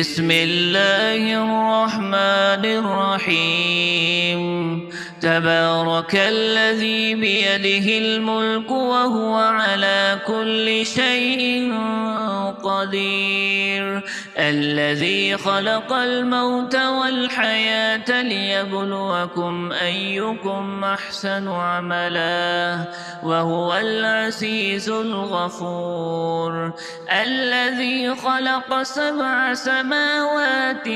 بسم الله الرحمن الرحيم. تبارك الذي بيده الملك وهو على كل شيء قدير، الذي خلق الموت والحياة ليبلوكم أيكم أحسن عملا وهو العزيز الغفور. الذي خلق 7 سماوات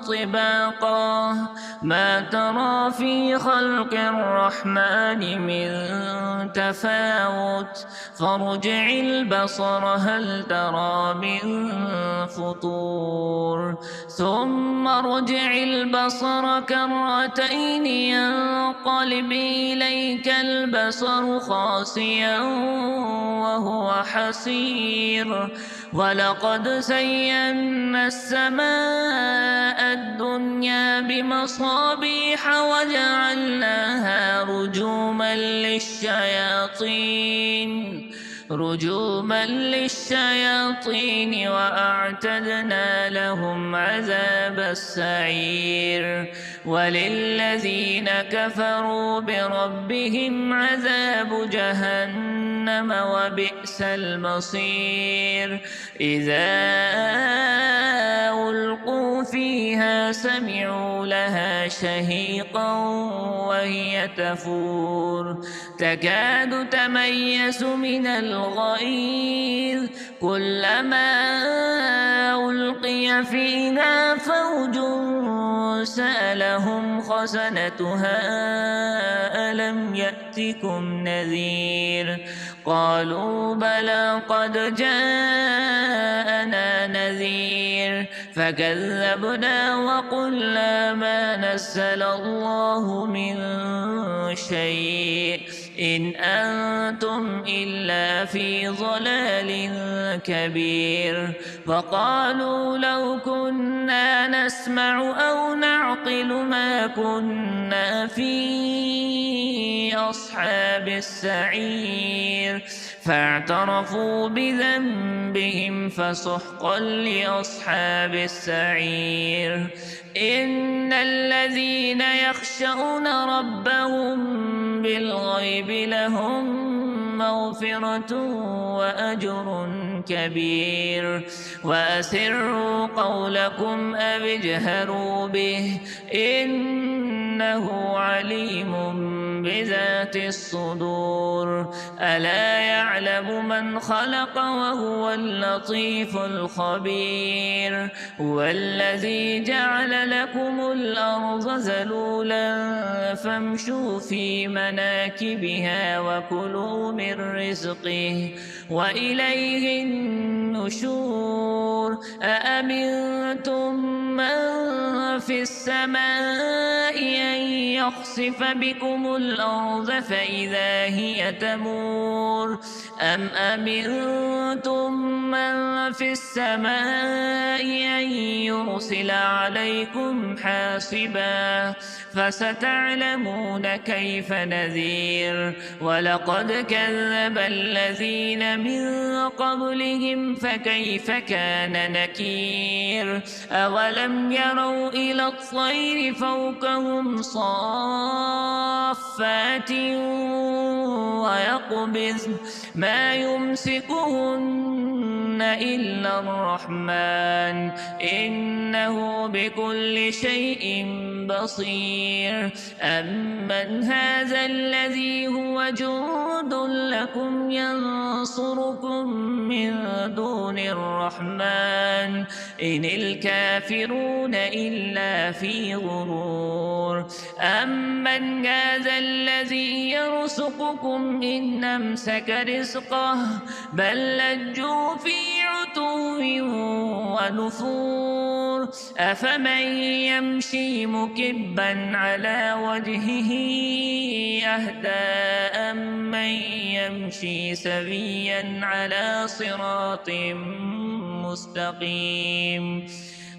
طباقا ما ترى في خلق الرحمن من تفاوت فارجع البصر هل ترى من فطور ثم ارجع البصر كرتين ينقلب إليك البصر خاسئا وهو حسير. ولقد زينا السماء الدنيا بمصابيح وجعلناها رجوما للشياطين وأعتدنا لهم عذاب السعير. وللذين كفروا بربهم عذاب جهنم وبئس المصير. إذا ألقوا فيها سمعوا لها شهيقا وهي تفور تكاد تميز من الغيظ كلما ألقي فيها فوج سألهم خزنتها ألم يأتكم نذير قالوا بلى قد جاءنا نذير فكذبنا وقلنا ما نزل الله من شيء إن أنتم إلا في ضلال كبير. فقالوا لو كنا نسمع أو نعقل ما كنا في أصحاب السعير فاعترفوا بذنبهم فسحقا لأصحاب السعير. إن الذين يخشون ربهم بالغيب لهم مغفرة وأجر كبير. وأسروا قولكم أو اجهروا به إنه عليم بذات الصدور. ألا يعلم من خلق وهو اللطيف الخبير. هو الذي جعل لكم الأرض ذلولا فامشوا في مناكبها وكلوا من رزقه وإليه النشور. أأمنتم من في السماء أن يخسف بكم الأرض فإذا هي تمور أم أمنتم من في السماء أن يرسل عليكم حاصبا فستعلمون كيف نذير. ولقد كذب الذين من قبلهم فكيف كان نكير. أولم يروا إلى الطير فوقهم صافات ويقبضن ما يمسكهن إلا الرحمن إنه بكل شيء بصير. أمن هذا الذي هو جند لكم ينصركم من دون الرحمن إن الكافرون إلا في غرور. أمن هذا الذي يرزقكم إن أمسك رزقه بل لجوا في عتو ونفور. أفمن يمشي مكبا على وجهه أهدى أمن يمشي سويا على صراط مستقيم.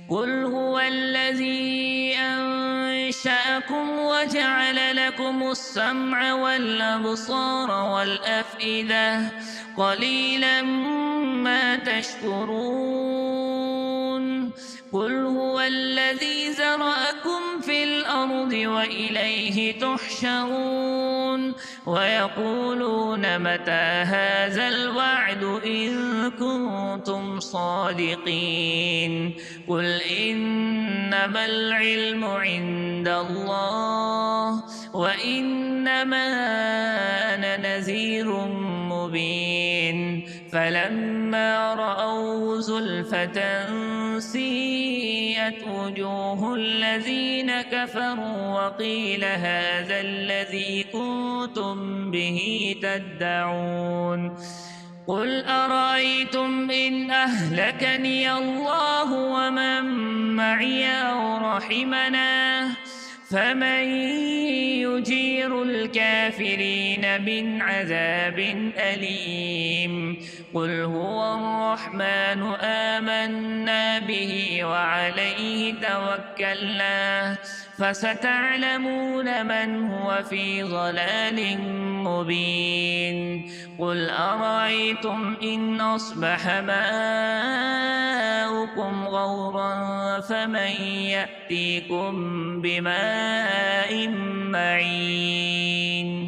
قل هو الذي أنشأكم وجعل لكم السمع والأبصار والأفئدة قليلا ما تشكرون. الذي ذرأكم في الأرض وإليه تحشرون ويقولون متى هذا الوعد إن كنتم صادقين قل إنما العلم عند الله وإنما أنا نذير مبين فلما رأوا زلفة سيئت وجوه الذين كفروا وقيل هذا الذي كنتم به تدعون قل أرأيتم إن أهلكني الله ومن معي أو رحمنا فمن يجير الكافرين من عذاب أليم قل هو الرحمن آمنا به وعليه توكلنا فستعلمون من هو في ضلال مبين قل أرأيتم إن أصبح ماؤكم غورا فمن يأتيكم بماء معين